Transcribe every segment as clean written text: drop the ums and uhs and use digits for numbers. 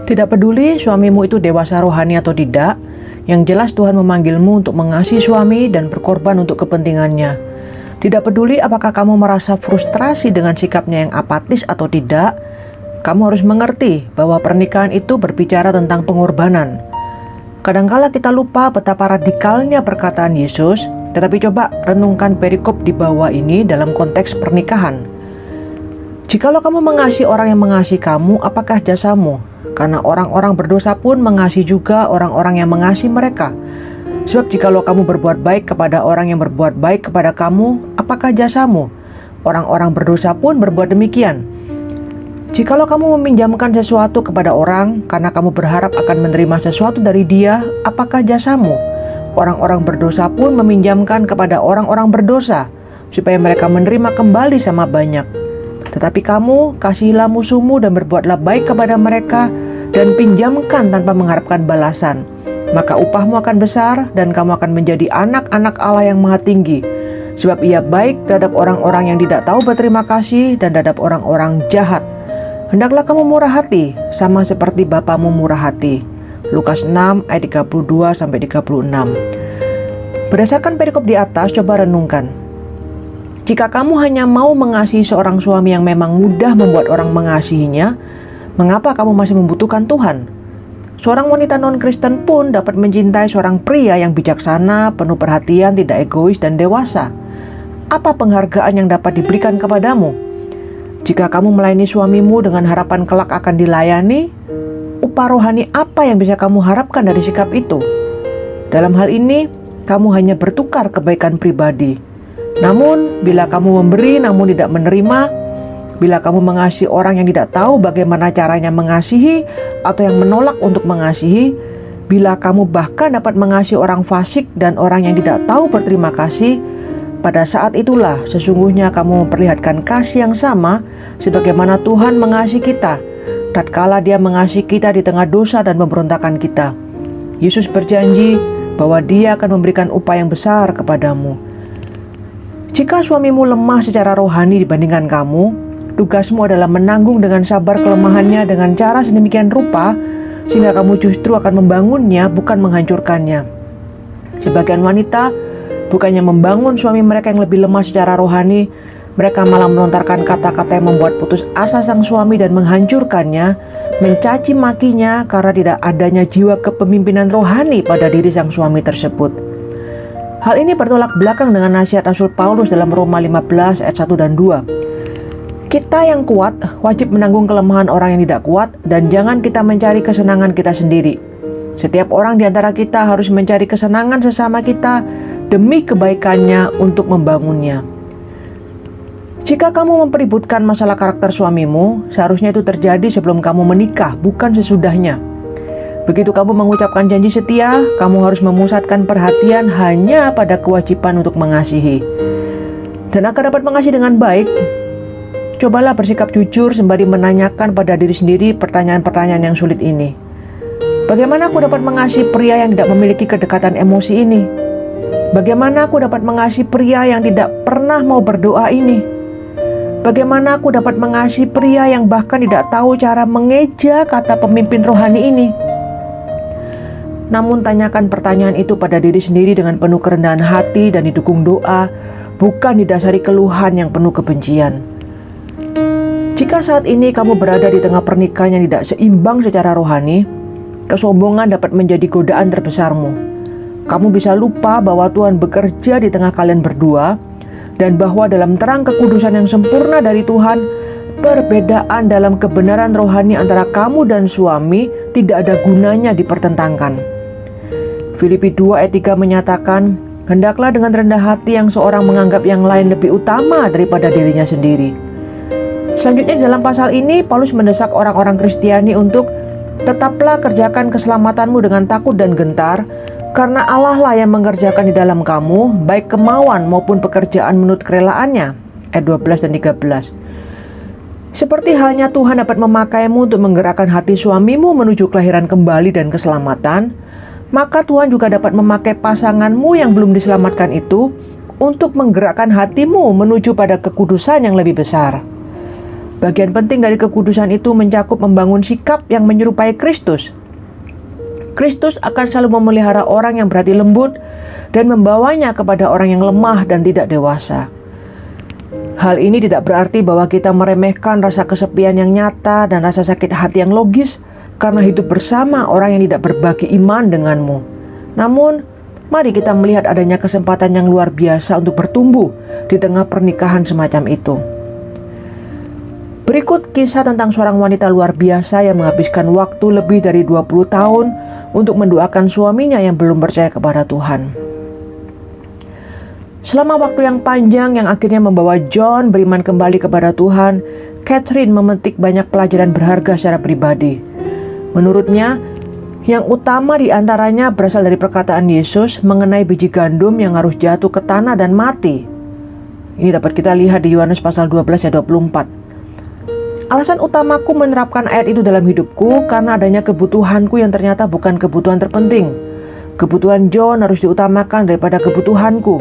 Tidak peduli suamimu itu dewasa rohani atau tidak, yang jelas Tuhan memanggilmu untuk mengasihi suami dan berkorban untuk kepentingannya. Tidak peduli apakah kamu merasa frustrasi dengan sikapnya yang apatis atau tidak, kamu harus mengerti bahwa pernikahan itu berbicara tentang pengorbanan. Kadangkala kita lupa betapa radikalnya perkataan Yesus, tetapi coba renungkan perikop di bawah ini dalam konteks pernikahan. Jikalau kamu mengasihi orang yang mengasihi kamu, apakah jasamu? Karena orang-orang berdosa pun mengasihi juga orang-orang yang mengasihi mereka. Sebab jikalau kamu berbuat baik kepada orang yang berbuat baik kepada kamu, apakah jasamu? Orang-orang berdosa pun berbuat demikian. Jikalau kamu meminjamkan sesuatu kepada orang karena kamu berharap akan menerima sesuatu dari dia, apakah jasamu? Orang-orang berdosa pun meminjamkan kepada orang-orang berdosa, supaya mereka menerima kembali sama banyak. Tetapi kamu, kasihilah musuhmu dan berbuatlah baik kepada mereka, dan pinjamkan tanpa mengharapkan balasan. Maka upahmu akan besar, dan kamu akan menjadi anak-anak Allah yang Maha Tinggi. Sebab Ia baik terhadap orang-orang yang tidak tahu berterima kasih dan terhadap orang-orang jahat. Hendaklah kamu murah hati, sama seperti Bapamu murah hati. Lukas 6 ayat 32-36. Berdasarkan perikop di atas, coba renungkan. Jika kamu hanya mau mengasihi seorang suami yang memang mudah membuat orang mengasihinya, mengapa kamu masih membutuhkan Tuhan? Seorang wanita non-Kristen pun dapat mencintai seorang pria yang bijaksana, penuh perhatian, tidak egois, dan dewasa. Apa penghargaan yang dapat diberikan kepadamu? Jika kamu melayani suamimu dengan harapan kelak akan dilayani, upah rohani apa yang bisa kamu harapkan dari sikap itu? Dalam hal ini, kamu hanya bertukar kebaikan pribadi. Namun, bila kamu memberi namun tidak menerima, bila kamu mengasihi orang yang tidak tahu bagaimana caranya mengasihi atau yang menolak untuk mengasihi, bila kamu bahkan dapat mengasihi orang fasik dan orang yang tidak tahu berterima kasih, pada saat itulah sesungguhnya kamu memperlihatkan kasih yang sama sebagaimana Tuhan mengasihi kita, tatkala Dia mengasihi kita di tengah dosa dan pemberontakan kita. Yesus berjanji bahwa Dia akan memberikan upah yang besar kepadamu. Jika suamimu lemah secara rohani dibandingkan kamu, tugasmu adalah menanggung dengan sabar kelemahannya dengan cara sedemikian rupa sehingga kamu justru akan membangunnya, bukan menghancurkannya. Sebagian wanita bukannya membangun suami mereka yang lebih lemah secara rohani, mereka malah melontarkan kata-kata yang membuat putus asa sang suami dan menghancurkannya, mencaci makinya karena tidak adanya jiwa kepemimpinan rohani pada diri sang suami tersebut. Hal ini bertolak belakang dengan nasihat Rasul Paulus dalam Roma 15 ayat 1 dan 2. Kita yang kuat wajib menanggung kelemahan orang yang tidak kuat, dan jangan kita mencari kesenangan kita sendiri. Setiap orang di antara kita harus mencari kesenangan sesama kita demi kebaikannya untuk membangunnya. Jika kamu mempeributkan masalah karakter suamimu, seharusnya itu terjadi sebelum kamu menikah, bukan sesudahnya. Begitu kamu mengucapkan janji setia, kamu harus memusatkan perhatian hanya pada kewajiban untuk mengasihi. Dan agar dapat mengasihi dengan baik, cobalah bersikap jujur sembari menanyakan pada diri sendiri pertanyaan-pertanyaan yang sulit ini. Bagaimana aku dapat mengasihi pria yang tidak memiliki kedekatan emosi ini? Bagaimana aku dapat mengasihi pria yang tidak pernah mau berdoa ini? Bagaimana aku dapat mengasihi pria yang bahkan tidak tahu cara mengeja kata pemimpin rohani ini? Namun tanyakan pertanyaan itu pada diri sendiri dengan penuh kerendahan hati dan didukung doa, bukan didasari keluhan yang penuh kebencian. Jika saat ini kamu berada di tengah pernikahan yang tidak seimbang secara rohani, kesombongan dapat menjadi godaan terbesarmu. Kamu bisa lupa bahwa Tuhan bekerja di tengah kalian berdua, dan bahwa dalam terang kekudusan yang sempurna dari Tuhan, perbedaan dalam kebenaran rohani antara kamu dan suami tidak ada gunanya dipertentangkan. Filipi 2 ayat 3 menyatakan, hendaklah dengan rendah hati yang seorang menganggap yang lain lebih utama daripada dirinya sendiri. Selanjutnya dalam pasal ini, Paulus mendesak orang-orang Kristiani untuk tetaplah kerjakan keselamatanmu dengan takut dan gentar, karena Allah lah yang mengerjakan di dalam kamu, baik kemauan maupun pekerjaan menurut kerelaannya. Ayat 12 dan 13. Seperti halnya Tuhan dapat memakaimu untuk menggerakkan hati suamimu menuju kelahiran kembali dan keselamatan, maka Tuhan juga dapat memakai pasanganmu yang belum diselamatkan itu untuk menggerakkan hatimu menuju pada kekudusan yang lebih besar. Bagian penting dari kekudusan itu mencakup membangun sikap yang menyerupai Kristus. Kristus akan selalu memelihara orang yang berhati lembut dan membawanya kepada orang yang lemah dan tidak dewasa. Hal ini tidak berarti bahwa kita meremehkan rasa kesepian yang nyata dan rasa sakit hati yang logis karena hidup bersama orang yang tidak berbagi iman denganmu. Namun, mari kita melihat adanya kesempatan yang luar biasa untuk bertumbuh di tengah pernikahan semacam itu. Berikut kisah tentang seorang wanita luar biasa yang menghabiskan waktu lebih dari 20 tahun untuk mendoakan suaminya yang belum percaya kepada Tuhan. Selama waktu yang panjang yang akhirnya membawa John beriman kembali kepada Tuhan, Catherine memetik banyak pelajaran berharga secara pribadi. Menurutnya, yang utama di antaranya berasal dari perkataan Yesus mengenai biji gandum yang harus jatuh ke tanah dan mati. Ini dapat kita lihat di Yohanes pasal 12 ayat 24. Alasan utamaku menerapkan ayat itu dalam hidupku karena adanya kebutuhanku yang ternyata bukan kebutuhan terpenting. Kebutuhan John harus diutamakan daripada kebutuhanku.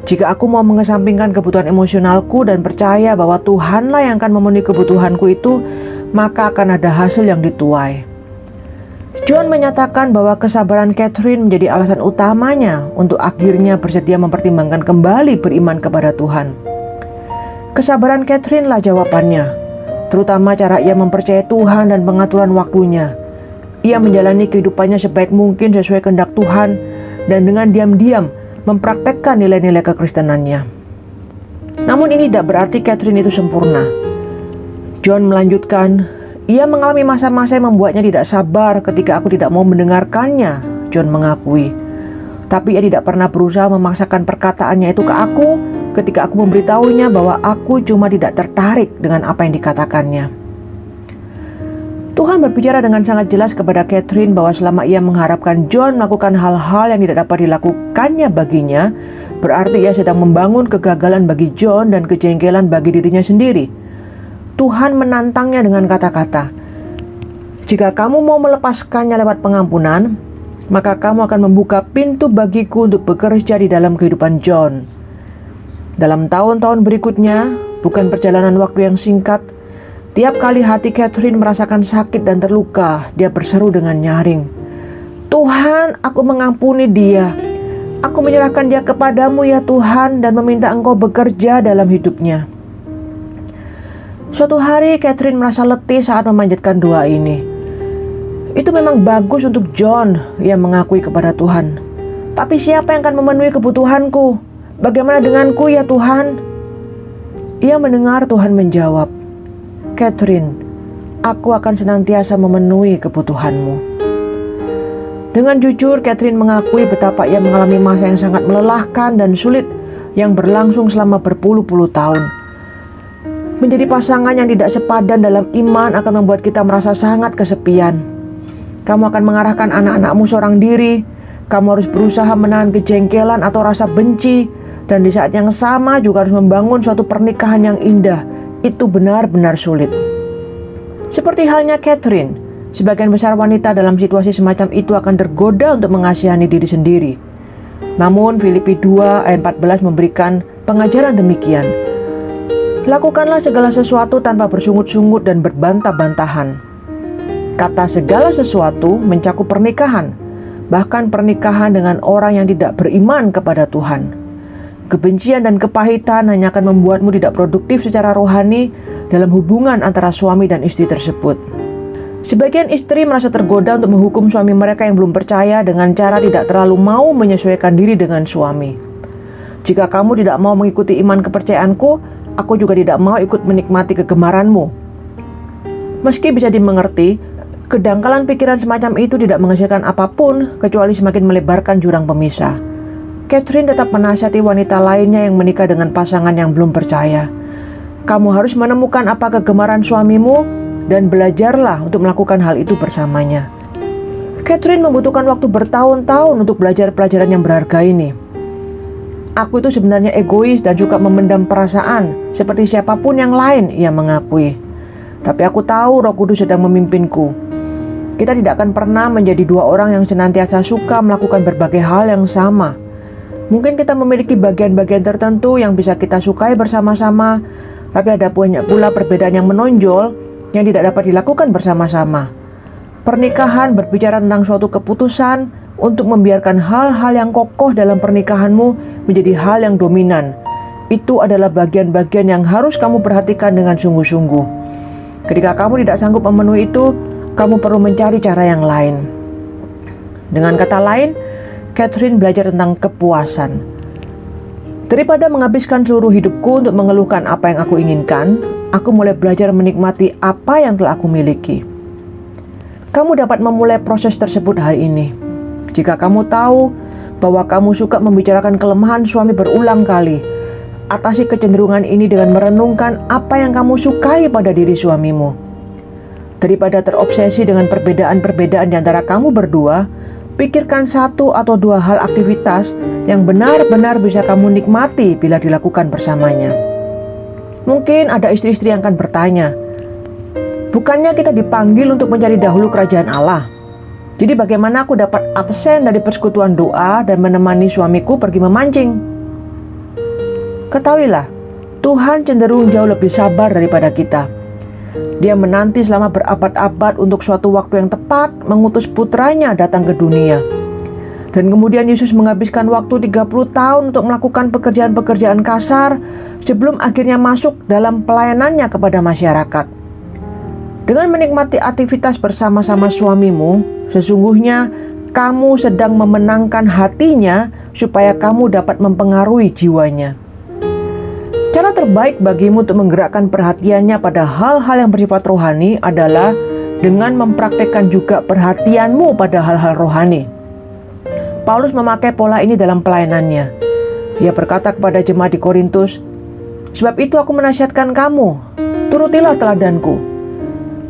Jika aku mau mengesampingkan kebutuhan emosionalku dan percaya bahwa Tuhanlah yang akan memenuhi kebutuhanku itu, maka akan ada hasil yang dituai. John menyatakan bahwa kesabaran Catherine menjadi alasan utamanya untuk akhirnya bersedia mempertimbangkan kembali beriman kepada Tuhan. Kesabaran Catherine lah jawabannya, terutama cara ia mempercayai Tuhan dan pengaturan waktunya. Ia menjalani kehidupannya sebaik mungkin sesuai kehendak Tuhan dan dengan diam-diam mempraktekkan nilai-nilai kekristenannya. Namun ini tidak berarti Catherine itu sempurna. John melanjutkan, ia mengalami masa-masa yang membuatnya tidak sabar ketika aku tidak mau mendengarkannya, John mengakui. Tapi ia tidak pernah berusaha memaksakan perkataannya itu ke aku ketika aku memberitahunya bahwa aku cuma tidak tertarik dengan apa yang dikatakannya. Tuhan berbicara dengan sangat jelas kepada Catherine bahwa selama ia mengharapkan John melakukan hal-hal yang tidak dapat dilakukannya baginya, berarti ia sedang membangun kegagalan bagi John dan kejengkelan bagi dirinya sendiri. Tuhan menantangnya dengan kata-kata, "Jika kamu mau melepaskannya lewat pengampunan, maka kamu akan membuka pintu bagiku untuk bekerja di dalam kehidupan John." Dalam tahun-tahun berikutnya, bukan perjalanan waktu yang singkat, tiap kali hati Catherine merasakan sakit dan terluka, dia berseru dengan nyaring, "Tuhan, aku mengampuni dia. Aku menyerahkan dia kepadamu ya Tuhan dan meminta Engkau bekerja dalam hidupnya." Suatu hari Catherine merasa letih saat memanjatkan doa ini. Itu memang bagus untuk John, ia mengakui kepada Tuhan. Tapi siapa yang akan memenuhi kebutuhanku? Bagaimana denganku ya Tuhan? Ia mendengar Tuhan menjawab, "Catherine, aku akan senantiasa memenuhi kebutuhanmu." Dengan jujur, Catherine mengakui betapa ia mengalami masa yang sangat melelahkan dan sulit yang berlangsung selama berpuluh-puluh tahun. Menjadi pasangan yang tidak sepadan dalam iman akan membuat kita merasa sangat kesepian. Kamu akan mengarahkan anak-anakmu seorang diri, kamu harus berusaha menahan kejengkelan atau rasa benci, dan di saat yang sama juga harus membangun suatu pernikahan yang indah. Itu benar-benar sulit. Seperti halnya Catherine, sebagian besar wanita dalam situasi semacam itu akan tergoda untuk mengasihani diri sendiri. Namun Filipi 2 ayat 14 memberikan pengajaran demikian. Lakukanlah segala sesuatu tanpa bersungut-sungut dan berbantah-bantahan. Kata segala sesuatu mencakup pernikahan, bahkan pernikahan dengan orang yang tidak beriman kepada Tuhan. Kebencian dan kepahitan hanya akan membuatmu tidak produktif secara rohani dalam hubungan antara suami dan istri tersebut. Sebagian istri merasa tergoda untuk menghukum suami mereka yang belum percaya dengan cara tidak terlalu mau menyesuaikan diri dengan suami. Jika kamu tidak mau mengikuti iman kepercayaanku, aku juga tidak mau ikut menikmati kegemaranmu. Meski bisa dimengerti, kedangkalan pikiran semacam itu tidak menghasilkan apapun kecuali semakin melebarkan jurang pemisah. Catherine tetap menasihati wanita lainnya yang menikah dengan pasangan yang belum percaya. Kamu harus menemukan apa kegemaran suamimu dan belajarlah untuk melakukan hal itu bersamanya. Catherine membutuhkan waktu bertahun-tahun untuk belajar pelajaran yang berharga ini. Aku itu sebenarnya egois dan suka memendam perasaan seperti siapapun yang lain, ia mengakui. Tapi aku tahu Roh Kudus sedang memimpinku. Kita tidak akan pernah menjadi dua orang yang senantiasa suka melakukan berbagai hal yang sama. Mungkin kita memiliki bagian-bagian tertentu yang bisa kita sukai bersama-sama, Tapi ada banyak pula perbedaan yang menonjol yang tidak dapat dilakukan bersama-sama. Pernikahan berbicara tentang suatu keputusan untuk membiarkan hal-hal yang kokoh dalam pernikahanmu menjadi hal yang dominan. Itu adalah bagian-bagian yang harus kamu perhatikan dengan sungguh-sungguh. Ketika kamu tidak sanggup memenuhi itu, kamu perlu mencari cara yang lain. Dengan kata lain, Catherine belajar tentang kepuasan. Daripada menghabiskan seluruh hidupku untuk mengeluhkan apa yang aku inginkan, aku mulai belajar menikmati apa yang telah aku miliki. Kamu dapat memulai proses tersebut hari ini. Jika kamu tahu bahwa kamu suka membicarakan kelemahan suami berulang kali, atasi kecenderungan ini dengan merenungkan apa yang kamu sukai pada diri suamimu. Daripada terobsesi dengan perbedaan-perbedaan di antara kamu berdua, pikirkan 1 atau 2 hal aktivitas yang benar-benar bisa kamu nikmati bila dilakukan bersamanya. Mungkin ada istri-istri yang akan bertanya, bukannya kita dipanggil untuk mencari dahulu kerajaan Allah? Jadi bagaimana aku dapat absen dari persekutuan doa dan menemani suamiku pergi memancing? Ketahuilah, Tuhan cenderung jauh lebih sabar daripada kita. Dia menanti selama berabad-abad untuk suatu waktu yang tepat mengutus putranya datang ke dunia. Dan kemudian Yesus menghabiskan waktu 30 tahun untuk melakukan pekerjaan-pekerjaan kasar sebelum akhirnya masuk dalam pelayanannya kepada masyarakat. Dengan menikmati aktivitas bersama-sama suamimu, sesungguhnya kamu sedang memenangkan hatinya supaya kamu dapat mempengaruhi jiwanya. Cara terbaik bagimu untuk menggerakkan perhatiannya pada hal-hal yang bersifat rohani adalah dengan mempraktekkan juga perhatianmu pada hal-hal rohani. Paulus memakai pola ini dalam pelayanannya. Ia berkata kepada jemaat di Korintus, "Sebab itu aku menasihatkan kamu, turutilah teladanku."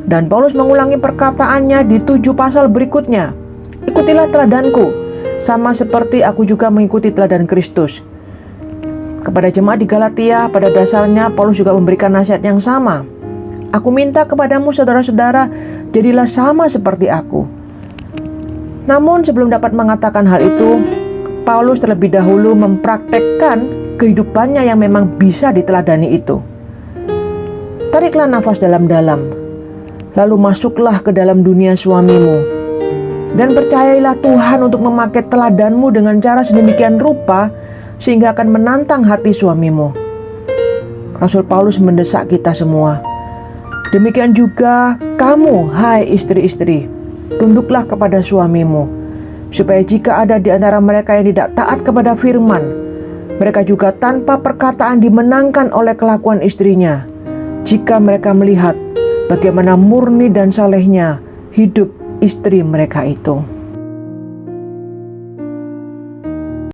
Dan Paulus mengulangi perkataannya di 7 pasal berikutnya, "Ikutilah teladanku, sama seperti aku juga mengikuti teladan Kristus." Kepada jemaat di Galatia, pada dasarnya Paulus juga memberikan nasihat yang sama. "Aku minta kepadamu saudara-saudara, jadilah sama seperti aku." Namun sebelum dapat mengatakan hal itu, Paulus terlebih dahulu mempraktekkan kehidupannya yang memang bisa diteladani itu. Tariklah nafas dalam-dalam, lalu masuklah ke dalam dunia suamimu, dan percayailah Tuhan untuk memakai teladanmu dengan cara sedemikian rupa sehingga akan menantang hati suamimu. Rasul Paulus mendesak kita semua. Demikian juga kamu, hai istri-istri, tunduklah kepada suamimu, supaya jika ada di antara mereka yang tidak taat kepada firman, mereka juga tanpa perkataan dimenangkan oleh kelakuan istrinya, jika mereka melihat bagaimana murni dan salehnya hidup istri mereka itu.